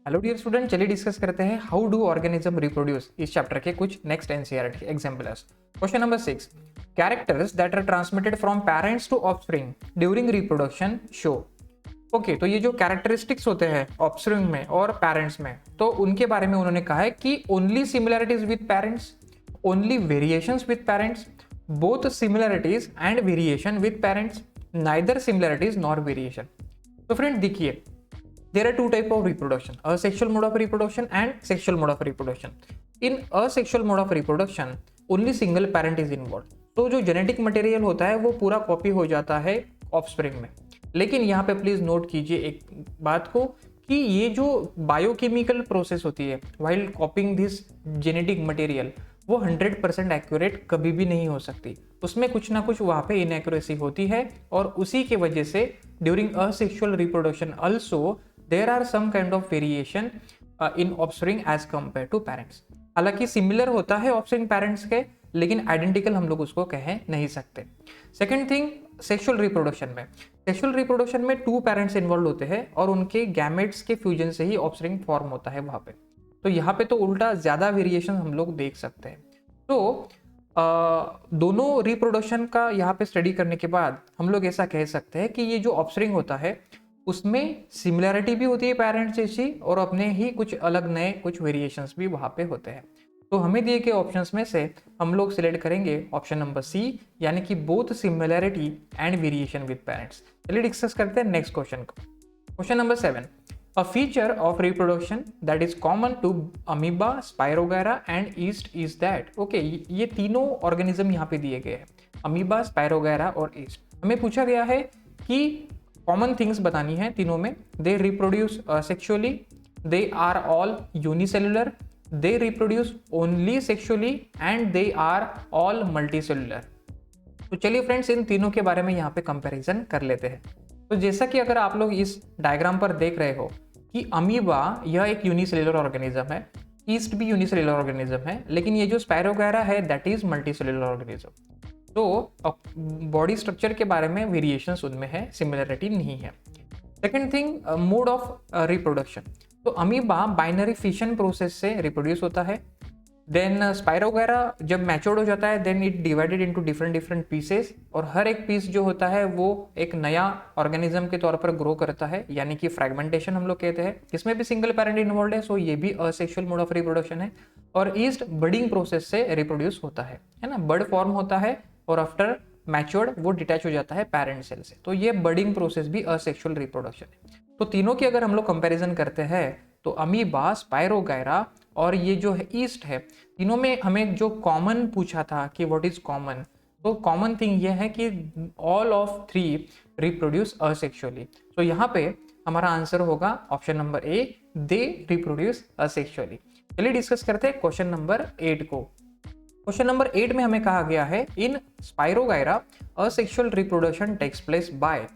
Hello dear student, चलिए discuss करते हैं हाउ डू ऑर्गेनिज्म रिप्रोड्यूस इस चैप्टर के कुछ next NCERT examples. Question number 6, characters that are transmitted from parents to offspring during reproduction show. Okay, तो ये जो कैरेक्टरिस्टिक्स होते हैं ऑफस्प्रिंग में और पेरेंट्स में, तो उनके बारे में उन्होंने कहा है कि only similarities with parents, only variations with parents, both similarities and variation with parents, neither similarities nor variation. तो फ्रेंड देखिए, there are two type of reproduction, asexual mode of reproduction and sexual mode of reproduction. In asexual mode of reproduction only single parent is involved, तो जो genetic material होता है वो पूरा copy हो जाता है ऑफस्प्रिंग में। लेकिन यहाँ पे प्लीज नोट कीजिए एक बात को कि ये जो बायोकेमिकल प्रोसेस होती है व्हाइल कॉपिंग दिस जेनेटिक मटेरियल, वो 100% एक्यूरेट कभी भी नहीं हो सकती। उसमें कुछ ना कुछ वहाँ पे इनएक्यूरेसी होती है और उसी के वजह से during asexual reproduction also there are some kind of variation in offspring as compare to parents. हालांकि सिमिलर होता है ऑफस्प्रिंग पेरेंट्स के, लेकिन आइडेंटिकल हम लोग उसको कह नहीं सकते। सेकेंड थिंग, सेक्सुअल रिप्रोडक्शन में टू पेरेंट्स इन्वॉल्व होते हैं और उनके गैमेट्स के फ्यूजन से ही ऑफस्प्रिंग फॉर्म होता है वहाँ पे। तो यहाँ पे तो उल्टा ज़्यादा वेरिएशन हम लोग देख सकते हैं। तो दोनों रिप्रोडक्शन का यहाँ पे स्टडी करने के बाद हम लोग ऐसा कह सकते हैं कि ये जो ऑफस्प्रिंग होता है उसमें सिमिलैरिटी भी होती है पेरेंट्स जैसी, और अपने ही कुछ अलग नए कुछ वेरिएशंस भी वहाँ पे होते हैं। तो हमें दिए गए ऑप्शंस में से हम लोग सिलेक्ट करेंगे ऑप्शन नंबर सी, यानी कि both similarity and variation with parents. चलिए डिस्कस करते हैं नेक्स्ट क्वेश्चन को। Question number 7, a feature of reproduction that is common to amoeba, spirogyra and yeast is that. Okay, ये तीनों ऑर्गेनिज्म यहाँ पे दिए गए हैं, अमीबा, स्पायरोगैरा और ईस्ट। हमें पूछा गया है कि कॉमन थिंग्स बतानी है तीनों में। They reproduce sexually, they are all unicellular, they reproduce only sexually and they are all multicellular. तो चलिए फ्रेंड्स, इन तीनों के बारे में यहाँ पे कंपैरिजन कर लेते हैं। तो जैसा कि अगर आप लोग इस डायग्राम पर देख रहे हो कि अमीबा यह एक यूनिसेलुलर ऑर्गेनिज्म है, ईस्ट भी यूनिसेलुलर ऑर्गेनिज्म है, लेकिन ये जो स्पायरोगैरा है दैट इज मल्टीसेलुलर ऑर्गेनिज्म। तो बॉडी स्ट्रक्चर के बारे में वेरिएशंस उनमें है, सिमिलरिटी नहीं है। Second thing, mode of reproduction. तो अमीबा बाइनरी फिशन प्रोसेस से रिप्रोड्यूस होता है। देन स्पायरोगैरा जब मैच्योर्ड हो जाता है then it divided into different pieces, और हर एक पीस जो होता है वो एक नया ऑर्गेनिज्म के तौर पर ग्रो करता है, यानी कि फ्रैगमेंटेशन हम लोग कहते हैं। इसमें भी सिंगल पेरेंट इन्वॉल्व है, सो ये भी असेक्सुअल मोड ऑफ रिप्रोडक्शन है। और ईस्ट बडिंग प्रोसेस से रिप्रोड्यूस होता है ना, बर्ड फॉर्म होता है और आफ्टर मैच्योर्ड वो डिटैच हो जाता है पेरेंट सेल से। तो ये बडिंग प्रोसेस भी असेक्सुअल रिप्रोडक्शन है। तो तीनों की अगर हम लोग कंपैरिजन करते हैं तो अमीबा, स्पायरोगैरा और ये जो है ईस्ट है, तीनों में हमें जो कॉमन पूछा था कि व्हाट इज कॉमन, तो कॉमन थिंग ये है कि all of three reproduce asexually. तो यहाँ पे हमारा आंसर होगा option number A, they reproduce asexually. चलिए डिस्कस करते हैं क्वेश्चन नंबर 8 को। क्वेश्चन नंबर 8 में हमें कहा गया है in spirogyra asexual reproduction takes place by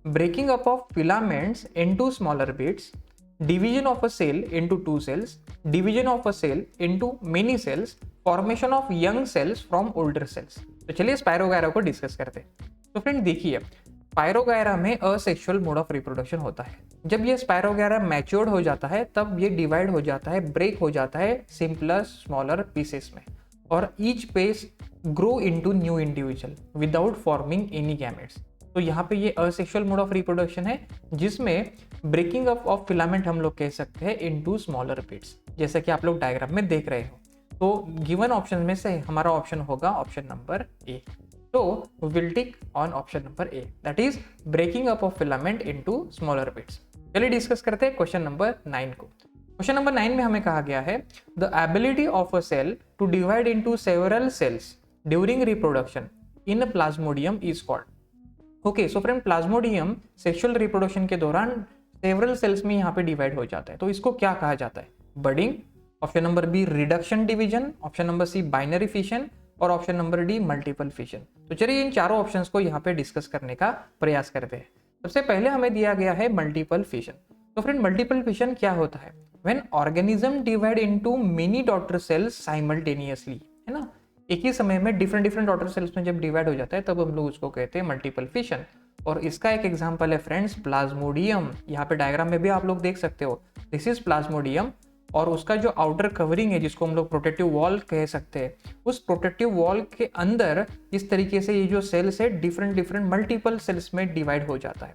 breaking up of filaments into smaller bits, division of a cell into two cells, division of a cell into many cells, formation of young cells from older cells। तो चलिए spirogyra को discuss करते हैं। तो friend देखिए, spirogyra में asexual mode of reproduction होता है। जब ये स्पायरोगैरा मैच्योर्ड हो जाता है तब ये डिवाइड हो जाता है, ब्रेक हो जाता है सिंपलर स्मॉलर पीसेस में, और each piece grow into new individual without forming any gametes. तो यहाँ पे ये असेक्सुअल मोड ऑफ रिप्रोडक्शन है जिसमें ब्रेकिंग अप ऑफ फिलामेंट हम लोग कह सकते हैं इनटू स्मॉलर बिट्स, जैसा कि आप लोग डायग्राम में देख रहे हो। तो गिवन ऑप्शन में से हमारा ऑप्शन होगा ऑप्शन नंबर ए। तो will tick on option number A, that is breaking up of filament into smaller bits. चलिए डिस्कस करते हैं क्वेश्चन नंबर 9 को। क्वेश्चन नंबर 9 में हमें कहा गया है the ability of a cell to divide into several cells during reproduction in a plasmodium is called. Okay, so friend plasmodium sexual reproduction के दौरान सेवरल सेल्स में यहाँ पे डिवाइड हो जाता है, तो इसको क्या कहा जाता है? Budding. Option number B reduction division, option number C binary fission और option number D multiple fission. तो चलिए इन चारों ऑप्शंस को यहाँ पे डिस्कस करने का प्रयास करते हैं। सबसे पहले हमें दिया गया है मल्टीपल फिशन। तो फ्रेंड मल्टीपल फिशन क्या होता है? When organism divide into many daughter cells simultaneously, है ना, एक ही समय में डिफरेंट डॉटर सेल्स में जब डिवाइड हो जाता है तब हम लोग उसको कहते हैं मल्टीपल फिशन। और इसका एक एग्जांपल है फ्रेंड्स प्लाज्मोडियम। यहाँ पे डायग्राम में भी आप लोग देख सकते हो दिस इज प्लाज्मोडियम, और उसका जो आउटर कवरिंग है जिसको हम लोग प्रोटेक्टिव वॉल कह सकते हैं, उस प्रोटेक्टिव वॉल के अंदर इस तरीके से ये जो सेल्स है डिफरेंट मल्टीपल सेल्स में डिवाइड हो जाता है।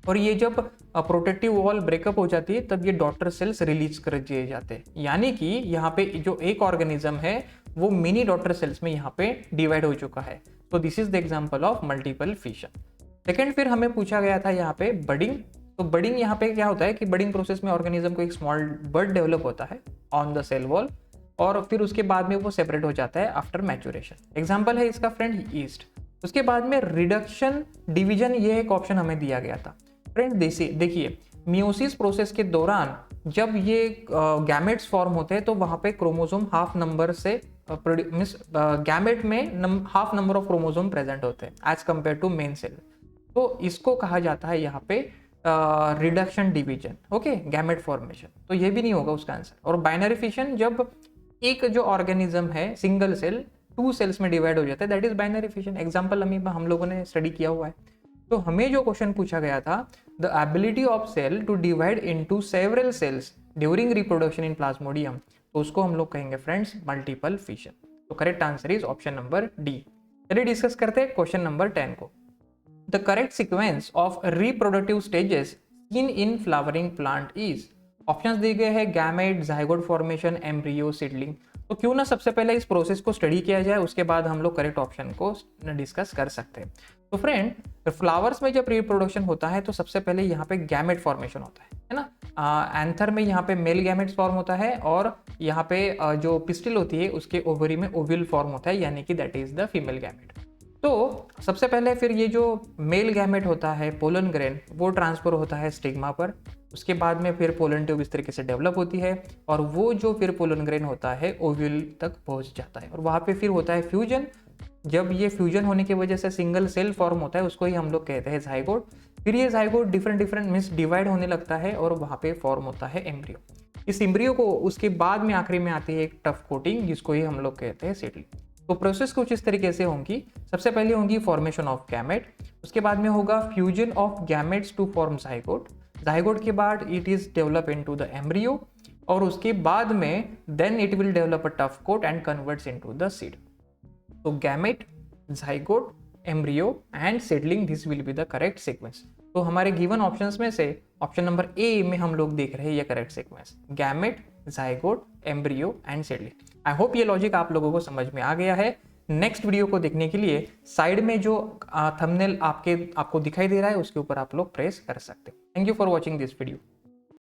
और ये जब प्रोटेक्टिव वॉल ब्रेकअप हो जाती है तब ये डॉटर सेल्स रिलीज कर दिए जाते हैं, यानी कि यहाँ पे जो एक ऑर्गेनिज्म है वो मिनी डॉटर सेल्स में यहाँ पे डिवाइड हो चुका है। तो this is the example of multiple fission. Second, फिर हमें पूछा गया था यहाँ पे बडिंग। तो बडिंग यहाँ पे क्या होता है कि बडिंग प्रोसेस में ऑर्गेनिज्म को एक स्मॉल बड डेवलप होता है ऑन द सेल वॉल, और फिर उसके बाद में वो सेपरेट हो जाता है आफ्टर मैच्योरेशन। एग्जाम्पल है इसका फ्रेंड ईस्ट। उसके बाद में रिडक्शन डिवीजन, ये एक ऑप्शन हमें दिया गया था। फ्रेंड देखिए मियोसिस प्रोसेस के दौरान जब ये गैमेट्स फॉर्म होते हैं तो वहां पे क्रोमोसोम हाफ नंबर से मींस गैमेट में half number of chromosome present होते हैं as compare to main cell. तो इसको कहा जाता है यहाँ पे reduction division, okay, gamete formation. तो ये भी नहीं होगा उसका आंसर। और बाइनरी फिशन, जब एक जो ऑर्गेनिज्म है सिंगल सेल 2 सेल्स में डिवाइड हो जाता है, that is binary fission. Example हम लोगों ने स्टडी किया हुआ है। तो हमें जो क्वेश्चन पूछा गया था, the ability of cell to divide into several cells during reproduction in plasmodium, तो उसको हम लोग कहेंगे फ्रेंड्स मल्टीपल फिशन। तो correct answer is option number D. चलिए डिस्कस करते हैं क्वेश्चन नंबर 10 को। The correct sequence of reproductive stages seen in flowering plant is. Options दिए गए हैं gamete, zygote formation, embryo, seedling. तो क्यों ना सबसे पहले इस प्रोसेस को स्टडी किया जाए, उसके बाद हम लोग करेक्ट ऑप्शन को डिस्कस कर सकते हैं। तो फ्रेंड फ्लावर्स में जब रिप्रोडक्शन होता है तो सबसे पहले यहाँ पे गैमेट फॉर्मेशन होता है ना। एंथर में यहाँ पे मेल गैमेट्स फॉर्म होता है, और यहाँ पे जो पिस्टिल होती है उसके ओवरी में ओव्यूल फॉर्म होता है, यानी कि that is the female gamete. तो सबसे पहले फिर ये जो मेल गैमेट होता है पोलन ग्रेन, वो ट्रांसफर होता है स्टिग्मा पर। उसके बाद में फिर पोलन ट्यूब इस तरीके से डेवलप होती है, और वो जो फिर पोलन ग्रेन होता है ओव्यूल तक पहुंच जाता है, और वहाँ पे फिर होता है फ्यूजन। जब ये फ्यूजन होने की वजह से सिंगल सेल फॉर्म होता है, उसको ही हम लोग कहते हैं जाइगोट। फिर ये जाइगोट डिफरेंट मींस डिवाइड होने लगता है, और वहाँ पे फॉर्म होता है एम्ब्रियो। इस एम्ब्रियो को उसके बाद में आखिरी में आती है एक टफ कोटिंग, जिसको ही हम लोग कहते हैं सीडलिंग। तो प्रोसेस कुछ इस तरीके से होंगी। सबसे पहले होंगी फॉर्मेशन ऑफ गैमेट, उसके बाद में होगा fusion of gametes to form zygote. Zygote के बाद it is develop into the embryo, और उसके बाद में then it will develop a tough coat and converts into the seed. तो gamete, zygote, embryo and seedling, this will be the correct sequence. तो हमारे given options में से option number ए में हम लोग देख रहे हैं ये correct sequence, gamete, zygote, embryo and seedling. I hope ये लॉजिक आप लोगों को समझ में आ गया है। नेक्स्ट वीडियो को देखने के लिए साइड में जो थंबनेल आपको दिखाई दे रहा है उसके ऊपर आप लोग प्रेस कर सकते हैं। Thank you for watching this video.